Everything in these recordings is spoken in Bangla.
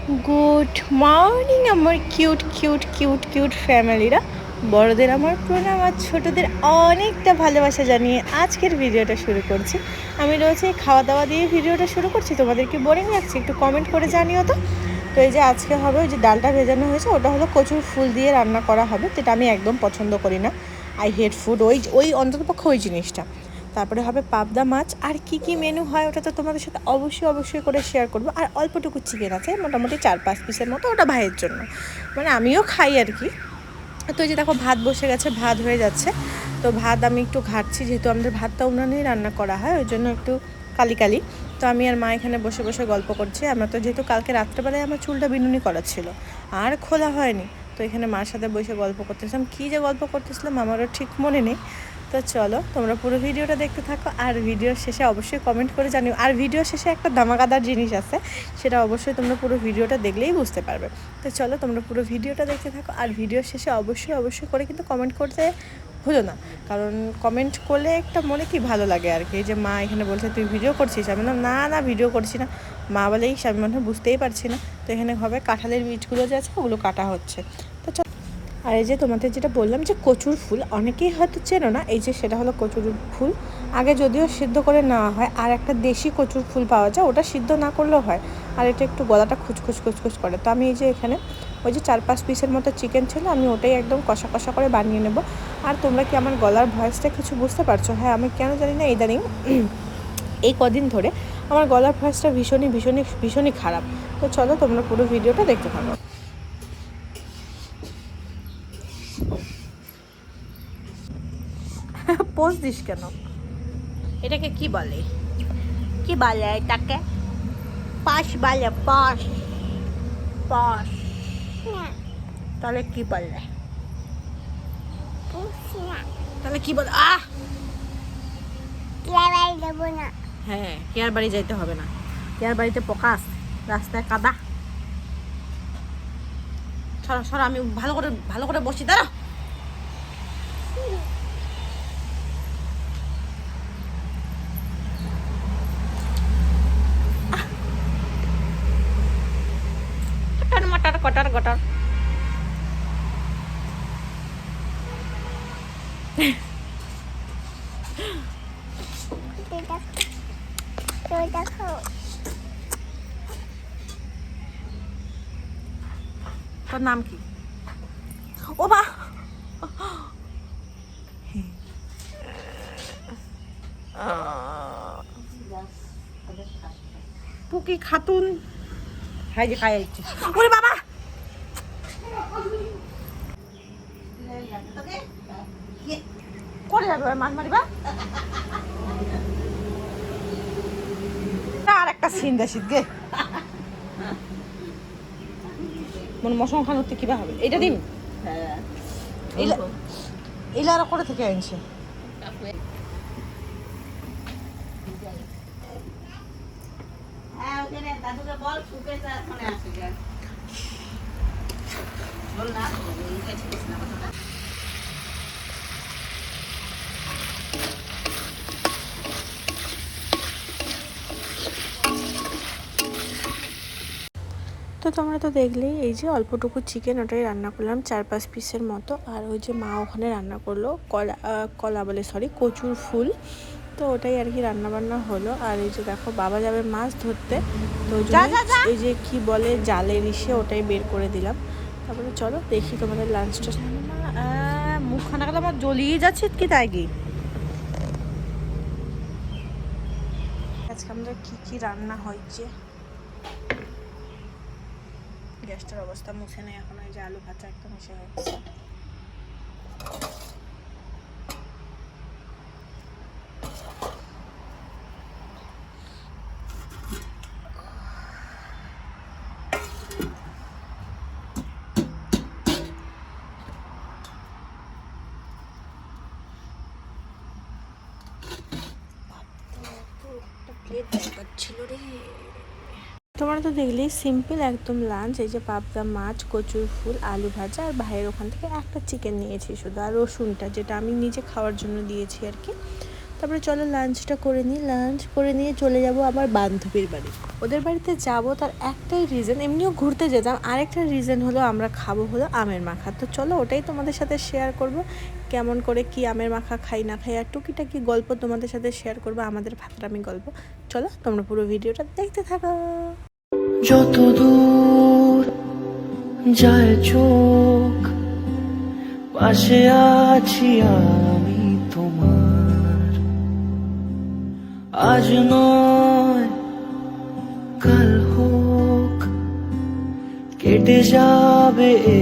গুড মর্নিং আমার কিউট কিউট কিউট কিউট ফ্যামিলিরা। বড়দের আমার প্রণাম আর ছোটোদের অনেকটা ভালোবাসা জানিয়ে আজকের ভিডিওটা শুরু করছি। আমি রয়েছে খাওয়া দাওয়া দিয়ে ভিডিওটা শুরু করছি। তোমাদের কি বোরিং লাগছে একটু কমেন্ট করে জানিও তো। তো এই যে আজকে হবে ওই যে ডালটা ভেজানো হয়েছে, ওটা হলো কচুর ফুল দিয়ে রান্না করা হবে, যেটা আমি একদম পছন্দ করি না। আই হেট ফুড ওই অন্ততপক্ষে ওই জিনিসটা। তারপরে হবে পাবদা মাছ, আর কি কি মেনু হয় ওটা তো তোমাদের সাথে অবশ্যই করে শেয়ার করবো। আর অল্পটুকু চিকেন আছে, মোটামুটি 4-5 পিসের মতো, ওটা ভাইয়ের জন্য, মানে আমিও খাই আর কি। তো এই যে দেখো ভাত বসে গেছে, ভাত হয়ে যাচ্ছে। তো ভাত আমি একটু ঘাটছি, যেহেতু আমাদের ভাতটা উনানেই রান্না করা হয়, ওই জন্য একটু কালি। তো আমি আর মা এখানে বসে বসে গল্প করছি। আমরা তো যেহেতু কালকে রাত্রেবেলায় আমার চুলটা বিনুনি করা ছিল, আর খোলা হয়নি, তো এখানে মার সাথে বসে গল্প করতেছিলাম। কী যে গল্প করতেছিলাম আমারও ঠিক মনে নেই। তো চলো তোমরা পুরো ভিডিওটা দেখতে থাকো, আর ভিডিওর শেষে অবশ্যই কমেন্ট করে জানিও। আর ভিডিওর শেষে একটা ধামাকাদার জিনিস আছে, সেটা অবশ্যই তোমরা পুরো ভিডিওটা দেখলেই বুঝতে পারবে। তো চলো তোমরা পুরো ভিডিওটা দেখতে থাকো, আর ভিডিওর শেষে অবশ্যই করে কিন্তু কমেন্ট করতে ভুলো না, কারণ কমেন্ট করলে একটা মনে কি ভালো লাগে আর কি। যে মা এখানে বলছে তুই ভিডিও করছিস, আমি না ভিডিও করছি না। মা বলেই আমি মনে হয় বুঝতেই পারছি না। তো এখানে হবে কাঁঠালের বীজগুলো যে আছে ওগুলো কাটা হচ্ছে। তো আর এই যে তোমাদের যেটা বললাম যে কচুর ফুল, অনেকেই হয়তো চেনো না, এই যে সেটা হলো কচুর ফুল। আগে যদিও সিদ্ধ করে নেওয়া হয়, আর একটা দেশি কচুর ফুল পাওয়া যায়, ওটা সিদ্ধ না করলেও হয়। আর এটা একটু গলাটা খুচখুচ করে। তো আমি এই যে এখানে ওই যে 4-5 পিসের মতো চিকেন ছিল, আমি ওটাই একদম কষা করে বানিয়ে নেব। আর তোমরা কি আমার গলার ভয়েসটা কিছু বুঝতে পারছো? হ্যাঁ, আমি কেন জানি না ইদানিং এই কদিন ধরে আমার গলার ভয়েসটা ভীষণই খারাপ। তো চলো তোমরা পুরো ভিডিওটা দেখতে থাকো। পোজ দিস কেন? এটাকে কি বলে এটাকে? পাশ বলে, পাশ। তাহলে কি বলে? তাহলে কি বলে? হ্যাঁ, কেয়ার বাড়ি যাইতে হবে না। কেয়ার বাড়িতে পোকা, রাস্তায় কাদা। সরো আমি ভালো করে বসি, দাঁড়া। কটার তোর নাম কি? ও বা, পুকি খাতুন। হাই যে খাই আইছি। ওরে বাবা, করে যাবে মাছ মারিবা। আর একটা সিন্দা গে মনে মশন খান হতে কিবা হবে এটা দিন। এলা আর করে থেকে আনছে। দাদুকে বল শুকে মানে আসে বল না। তো তোমরা তো দেখলেই, এই যে অল্পটুকু চিকেন, ওটাই রান্না করলাম 4-5 পিসের মতো। আর ওই যে মা ওখানে রান্না করলো কলা বলে সরি কচুর ফুল। তো ওটাই আর কি রান্নাবান্না হলো। আর এই যে দেখো বাবা যাবে মাছ ধরতে, তো এই যে কি বলে জালের ইসে, ওটাই বের করে দিলাম। তারপরে চলো দেখি তোমাদের লাঞ্চটা। মুখ খানা গেলে আমার জ্বলিয়ে যাচ্ছে কি তাই কি। আজকে আমাদের কি রান্না হয়েছে, গ্যাসটার অবস্থা মুছে নেই এখন। এই যে আলু ভাজা একদম মিশে গেছে। তোমরা তো দেখলেই সিম্পল একদম লাঞ্চ। এই যে পাবদা মাছ, কচুর ফুল, আলু ভাজা, আর ভাইয়ের ওখান থেকে একটা চিকেন নিয়েছি শুধু, আর রসুনটা যেটা আমি নিজে খাওয়ার জন্য দিয়েছি আর কি। তারপরে চলো লাঞ্চটা করে নিই, লাঞ্চ করে নিয়ে চলে যাব আমার বান্ধবীর বাড়ি। ওদের বাড়িতে যাব তার একটাই রিজন, এমনিও ঘুরতে যেতাম, আরেকটা রিজন হলো আমরা খাবো হলো আমের মাখা। তো চলো ওটাই তোমাদের সাথে শেয়ার করব, কেমন করে কি আমের মাখা খাই না খাই, আর টুকিটাকি গল্প তোমাদের সাথে শেয়ার করবো, আমাদের ফাতরামি গল্প। চলো তোমরা পুরো ভিডিওটা দেখতে থাকো। যত দূর যায় চোখ, পাশে আছি আমি তোমার। আজ নয় কাল হোক, কেটে যাবে এ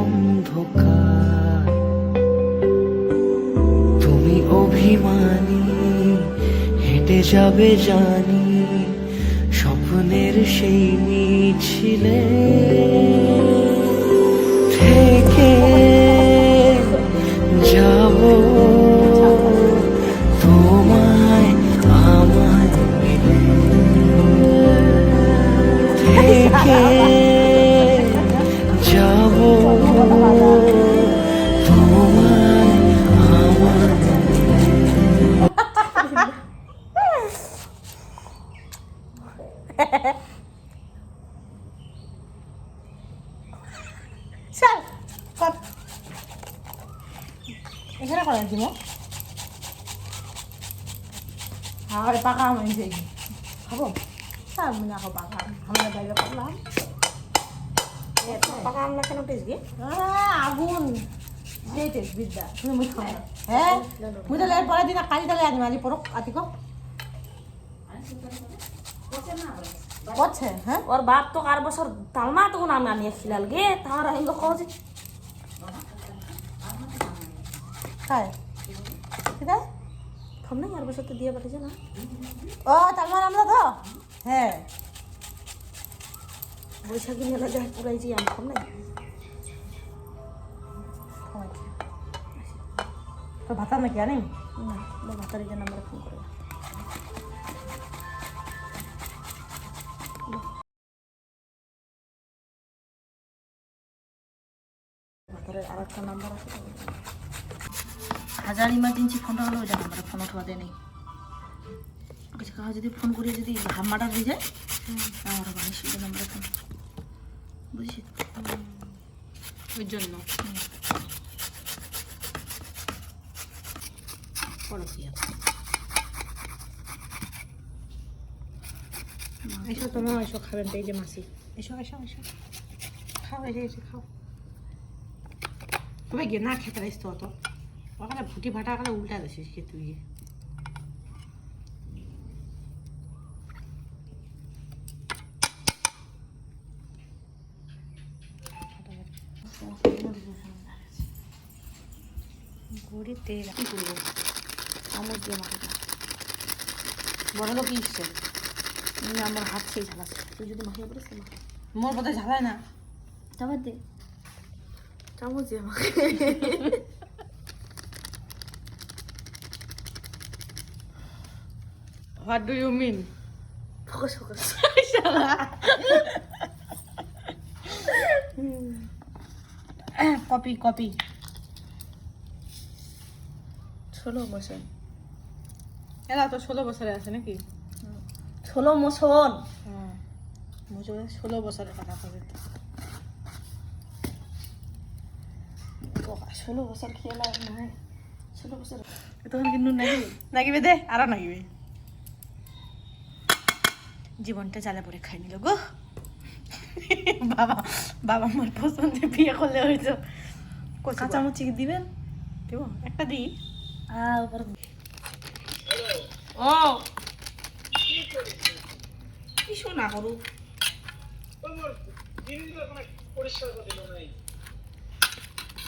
অন্ধকার। তুমি অভিমানী, হেঁটে যাবে জানি স্বপ্নের সেই মিছিলে। থেকে যাব তোমায় আমায় মিলে, থেকে যাব তোমায় আমায় চল কত এখানে করা দিব আর পাকা আম এনেছে খাবো আমি না খাবো পাকা আম, আমরা বাইরে করলাম পাকা আম না কেন টেস্ট গিয়ে আগুন সেই টেস্ট বিদ্যা তুমি মুই খাও হ্যাঁ মুই তাহলে পরের দিন কালি তাহলে আনিম, আজি পরক আতিক বলছে হ্যাঁ ওর বাপ তো আর বছর তালমা তখন আমি আনিয়ে খিলাল গে তাহার হিঙ্গ কছে খায় ঠিক আছে ফোন নাই আর বছর তো দিয়ে পাঠিয়েছে না ও তালমান আমরা তো হ্যাঁ বৈশাখী মেলা যা পুরাইছি আমি ফোন নাই তো ভাতা নাকি আনি না আমার ভাতারিকে নাম্বারে ফোন করে ভাতারের আর একটা নাম্বার আছে হাজার ইমার্জেন্সি ফোনটা হলো ওইটা নাম্বারে ফোন উঠবা দেয় নেই কিছু কাজ যদি ফোন করে যদি হাম্মাটা হয়ে যায় আমার বাড়ির সেই নাম্বারে ফোন বুঝছি ওই জন্য পড়ো কি এসো তোমার এসো খাবেন তো এই যে মাসি এসো এসো এসো খাও এসে এসে খাও তবে গিয়ে না খেতে রাইস তো অত ওখানে ফুটি ফাটা ওখানে উল্টা দিছিস কে তুই গুড়ি তেল কি করবো আমার দিয়ে মাকে বড় লোক ইচ্ছে আমার হাত সেই ঝালাচ্ছে তুই যদি মাখিয়ে পড়িস তো মাখে মোর বোধহয় ঝালায় না চামচ দে চামচ দিয়ে মাখে what do you mean focus focus copy copy 16 বছর এরা তো 16 বছরে আছে নাকি 16 বছর হ্যাঁ বুঝো 16 বছরের কথা কবে 16 বছর খেলা নয় 16 বছর তখন কিন্তু নাগিবে দে আরো নাগিবে জীবনটা জ্বালা পরে খাই নিল গো বাবা বাবা আমার পছন্দের বিয়ে করলে হয়তো কাঁচামুচি দিবেন দেব একটা দিই ও কি শোনা করু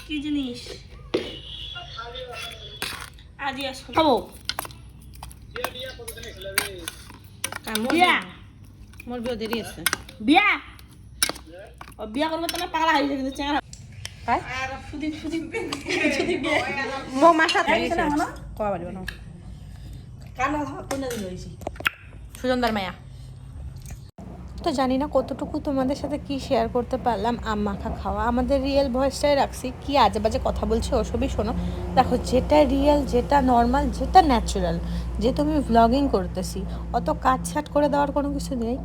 কি জিনিস আজি আসো খাবো বিয়া মোর বিয়ে দেরি আছে বিয়া ও বিয়া করবো তো না পাগলা হয়ে যায় কিন্তু চেহারা মো মাসা দেরি আছে কয়া পারিব না কানা কইনা দিল হইছি সুজনদার মায়া তো জানি না কতটুকু তোমাদের সাথে কি শেয়ার করতে পারলাম। আম মাখা খাওয়া, আমাদের রিয়েল ভয়েসটাই রাখছি, কি আজে বাজে কথা বলছি ওসবই শোনো। দেখো যেটা রিয়েল, যেটা নর্মাল, যেটা ন্যাচারাল, যেহেতু আমি ভ্লগিং করতেছি, অত কাটছাট করে দেওয়ার কোনো কিছু নেই।